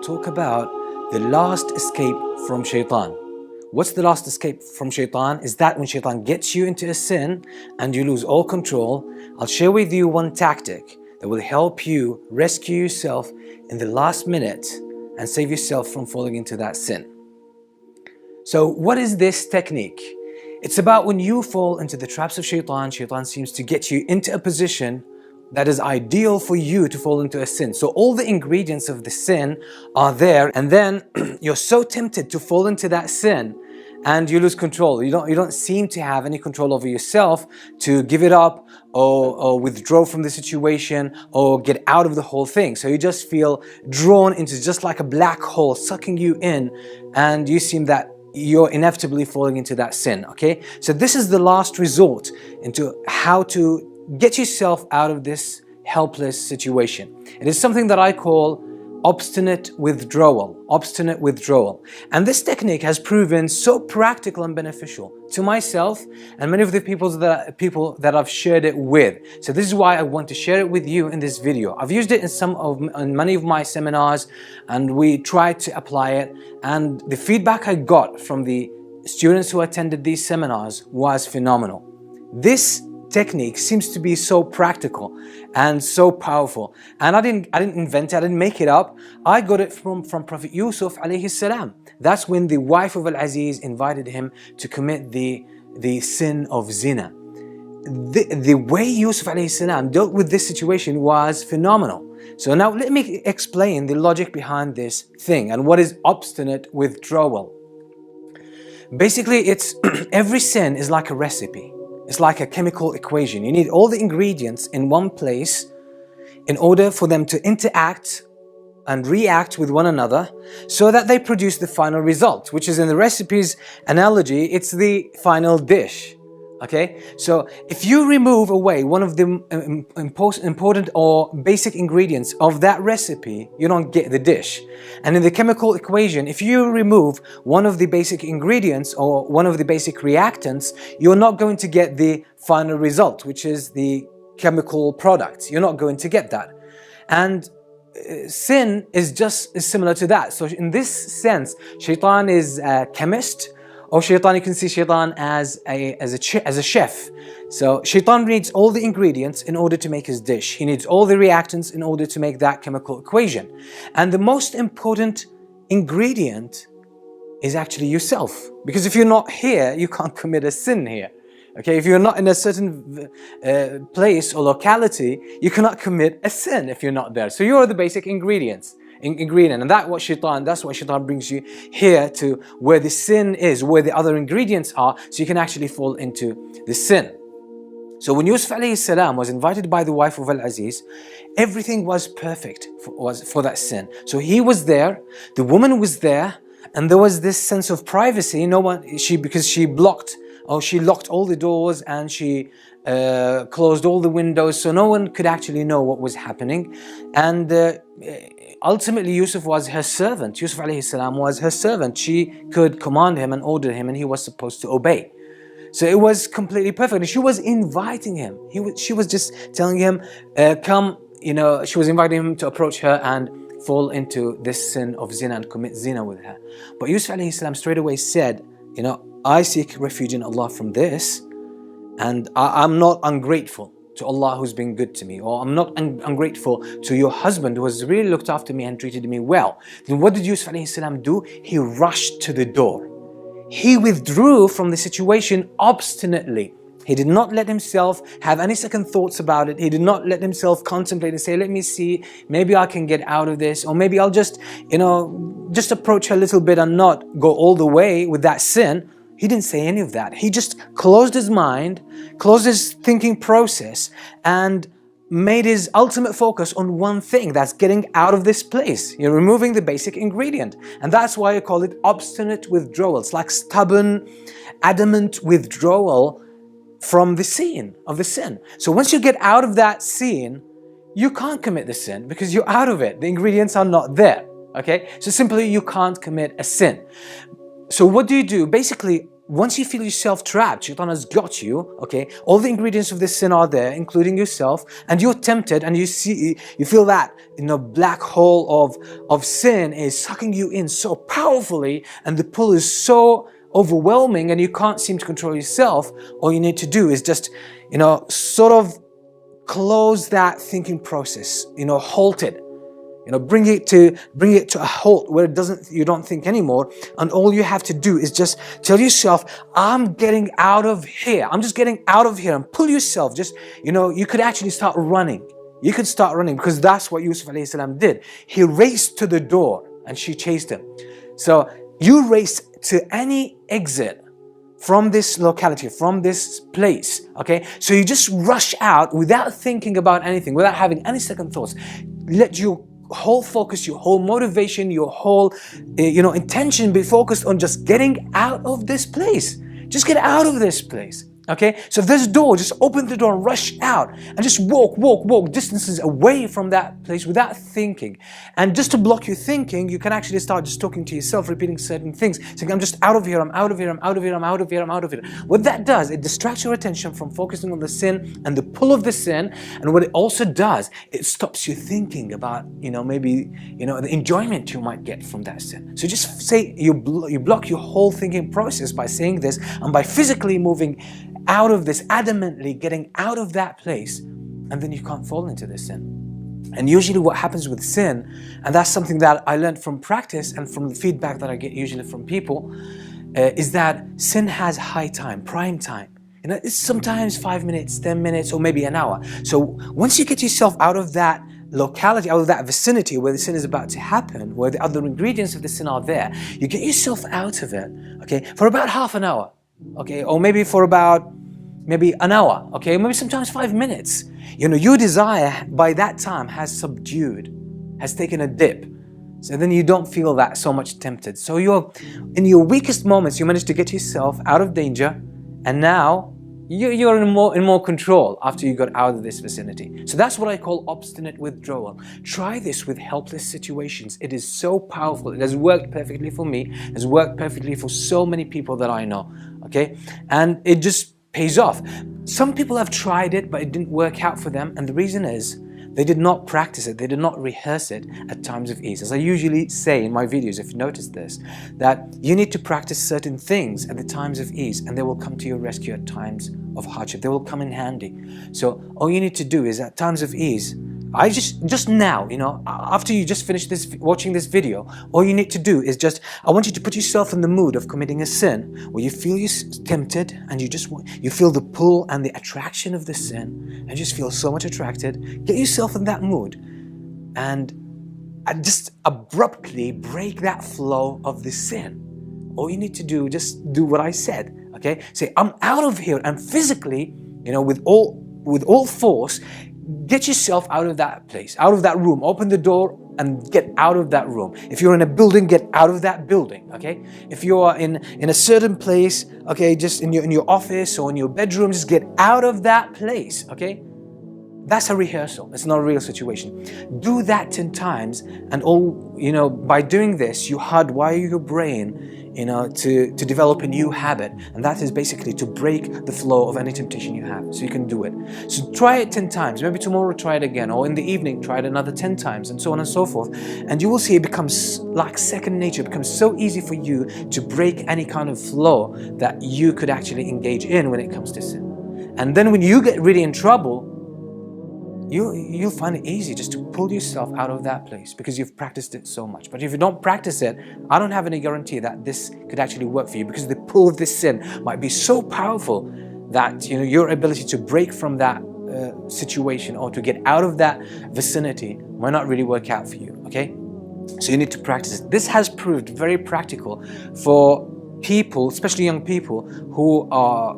talk about the last escape from shaitan. What's the last escape from shaitan? Is that when shaitan gets you into a sin and you lose all control. I'll share with you one tactic that will help you rescue yourself in the last minute and save yourself from falling into that sin. So what is this technique? It's about when you fall into the traps of shaitan, shaitan seems to get you into a position that is ideal for you to fall into a sin. So all the ingredients of the sin are there, and then you're so tempted to fall into that sin and you lose control. You don't seem to have any control over yourself to give it up or withdraw from the situation or get out of the whole thing. So you just feel drawn into just like a black hole sucking you in, and you seem that you're inevitably falling into that sin, okay? So this is the last resort into how to get yourself out of this helpless situation. It is something that I call obstinate withdrawal. Obstinate withdrawal. And this technique has proven so practical and beneficial to myself and many of the people that I've shared it with. So this is why I want to share it with you in this video. I've used it in many of my seminars, and we tried to apply it, and the feedback I got from the students who attended these seminars was phenomenal. This technique seems to be so practical and so powerful, and I didn't invent it, I didn't make it up. I got it from Prophet Yusuf alayhi salam. That's when the wife of Al-Aziz invited him to commit the sin of zina. The way Yusuf alayhi salam dealt with this situation was phenomenal. So now let me explain the logic behind this thing and what is obstinate withdrawal. Basically, it's every sin is like a recipe. It's like a chemical equation. You need all the ingredients in one place in order for them to interact and react with one another so that they produce the final result, which is, in the recipe's analogy, it's the final dish. Okay, so if you remove away one of the important or basic ingredients of that recipe, you don't get the dish. And in the chemical equation, if you remove one of the basic ingredients or one of the basic reactants, you're not going to get the final result, which is the chemical product. You're not going to get that. And sin is similar to that. So in this sense, shaitan is a chemist, or shaitan, you can see shaitan as a chef. So shaitan needs all the ingredients in order to make his dish. He needs all the reactants in order to make that chemical equation. And the most important ingredient is actually yourself. Because if you're not here, you can't commit a sin here. Okay, if you're not in a certain place or locality, you cannot commit a sin if you're not there. So you're the basic ingredient, and that's what shaitan brings you here to, where the sin is, where the other ingredients are, so you can actually fall into the sin. So when Yusuf alayhi salam was invited by the wife of Al-Aziz, everything was perfect for that sin. So he was there, the woman was there, and there was this sense of privacy. Because she locked all the doors and she closed all the windows, so no one could actually know what was happening. And ultimately, Yusuf was her servant. Yusuf alayhi salam was her servant. She could command him and order him, and he was supposed to obey. So it was completely perfect. She was inviting him. She was just telling him, come, she was inviting him to approach her and fall into this sin of zina and commit zina with her. But Yusuf alayhi salam straight away said, I seek refuge in Allah from this, and I'm not ungrateful to Allah who's been good to me, or I'm not ungrateful to your husband who has really looked after me and treated me well. Then what did Yusuf alayhi salam do? He rushed to the door. He withdrew from the situation obstinately. He did not let himself have any second thoughts about it. He did not let himself contemplate and say, let me see, maybe I can get out of this, or maybe I'll just approach her a little bit and not go all the way with that sin. He didn't say any of that. He just closed his mind, closed his thinking process, and made his ultimate focus on one thing, that's getting out of this place. You're removing the basic ingredient. And that's why I call it obstinate withdrawal. It's like stubborn, adamant withdrawal from the scene of the sin. So once you get out of that scene, you can't commit the sin because you're out of it. The ingredients are not there. Okay? So simply you can't commit a sin. So what do you do? Basically, once you feel yourself trapped, Shaitan has got you, okay, all the ingredients of this sin are there, including yourself, and you're tempted, and you feel that, black hole of sin is sucking you in so powerfully, and the pull is so overwhelming, and you can't seem to control yourself. All you need to do is just, sort of close that thinking process, halt it. Bring it to a halt where you don't think anymore. And all you have to do is just tell yourself, I'm getting out of here. I'm just getting out of here, and pull yourself. Just, you could actually start running. You could start running, because that's what Yusuf alayhi salam did. He raced to the door and she chased him. So you race to any exit from this locality, from this place, okay? So you just rush out without thinking about anything, without having any second thoughts. Let your whole focus, your whole motivation, your whole, intention be focused on just getting out of this place. Just get out of this place. Okay, so if there's a door, just open the door and rush out and just walk distances away from that place without thinking. And just to block your thinking, you can actually start just talking to yourself, repeating certain things, saying, I'm just out of here, I'm out of here, I'm out of here, I'm out of here, I'm out of here. What that does, it distracts your attention from focusing on the sin and the pull of the sin. And what it also does, it stops you thinking about, maybe, the enjoyment you might get from that sin. So just say, you block your whole thinking process by saying this, and by physically moving out of this, adamantly getting out of that place, and then you can't fall into this sin. And usually what happens with sin, and that's something that I learned from practice and from the feedback that I get usually from people, is that sin has high time, prime time. It's sometimes 5 minutes, 10 minutes, or maybe an hour. So once you get yourself out of that locality, out of that vicinity where the sin is about to happen, where the other ingredients of the sin are there, you get yourself out of it, okay, for about half an hour. Okay, or maybe for about an hour, okay, maybe sometimes 5 minutes. Your desire by that time has subdued, has taken a dip. So then you don't feel that so much tempted. So in your weakest moments, you manage to get yourself out of danger, and now you're in more control after you got out of this vicinity. So that's what I call obstinate withdrawal. Try this with helpless situations. It is so powerful. It has worked perfectly for me. It has worked perfectly for so many people that I know. Okay, and it just pays off. Some people have tried it, but it didn't work out for them, and the reason is they did not practice it, they did not rehearse it at times of ease. As I usually say in my videos, if you notice this, that you need to practice certain things at the times of ease, and they will come to your rescue at times of hardship. They will come in handy. So all you need to do is at times of ease, just now, after you just finish watching this video, all you need to do is I want you to put yourself in the mood of committing a sin where you feel you're tempted, and you feel the pull and the attraction of the sin, and just feel so much attracted. Get yourself in that mood and just abruptly break that flow of the sin. All you need to do, just do what I said, okay? Say, I'm out of here, and physically, with all force, get yourself out of that place, out of that room. Open the door and get out of that room. If you're in a building, get out of that building, okay? If you are in a certain place, okay, just in your office or in your bedroom, just get out of that place, okay? That's a rehearsal. It's not a real situation. Do that 10 times, and by doing this, you hardwire your brain, to develop a new habit, and that is basically to break the flow of any temptation you have, so you can do it. So try it 10 times. Maybe tomorrow try it again, or in the evening try it another 10 times, and so on and so forth. And you will see it becomes like second nature. It becomes so easy for you to break any kind of flow that you could actually engage in when it comes to sin. And then when you get really in trouble, you'll find it easy just to pull yourself out of that place because you've practiced it so much. But if you don't practice it, I don't have any guarantee that this could actually work for you, because the pull of this sin might be so powerful that your ability to break from that situation or to get out of that vicinity might not really work out for you, okay? So you need to practice it. This has proved very practical for people, especially young people, who are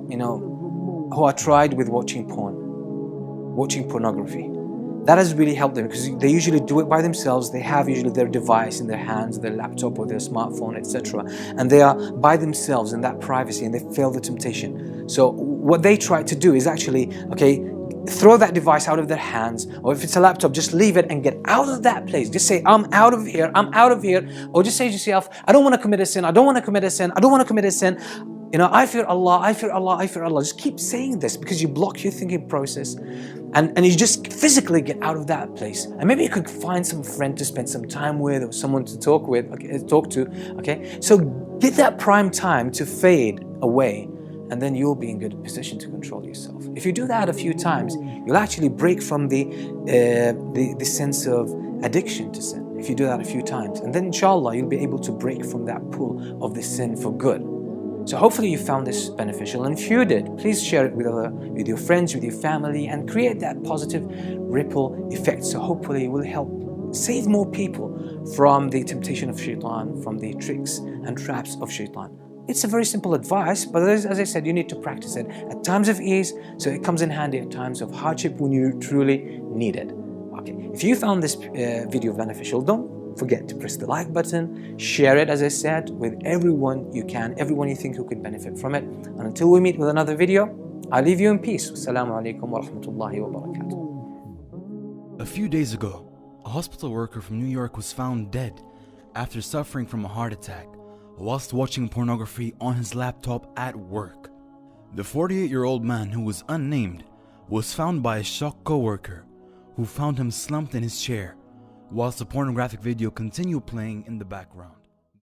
tried with watching pornography. That has really helped them, because they usually do it by themselves. They have usually their device in their hands, their laptop or their smartphone, etc. And they are by themselves in that privacy, and they fail the temptation. So what they try to do is actually, throw that device out of their hands, or if it's a laptop, just leave it and get out of that place. Just say, I'm out of here, I'm out of here. Or just say to yourself, I don't want to commit a sin, I don't want to commit a sin, I don't want to commit a sin. You know, I fear Allah, I fear Allah, I fear Allah. Just keep saying this because you block your thinking process and you just physically get out of that place. And maybe you could find some friend to spend some time with or someone to talk with, talk to, okay? So get that prime time to fade away, and then you'll be in good position to control yourself. If you do that a few times, you'll actually break from the sense of addiction to sin. If you do that a few times, and then inshallah, you'll be able to break from that pull of the sin for good. So hopefully you found this beneficial, and if you did, please share it with your friends, with your family, and create that positive ripple effect. So hopefully it will help save more people from the temptation of shaitan, from the tricks and traps of shaitan. It's a very simple advice, but as I said, you need to practice it at times of ease, so it comes in handy at times of hardship when you truly need it. Okay, if you found this video beneficial, don't forget to press the like button, share it, as I said, with everyone you can, everyone you think who could benefit from it. And until we meet with another video, I leave you in peace. Wassalamu alaikum wa rahmatullahi wa barakatuh. A few days ago, a hospital worker from New York was found dead after suffering from a heart attack whilst watching pornography on his laptop at work. The 48-year-old man, who was unnamed, was found by a shocked co-worker who found him slumped in his chair whilst the pornographic video continued playing in the background.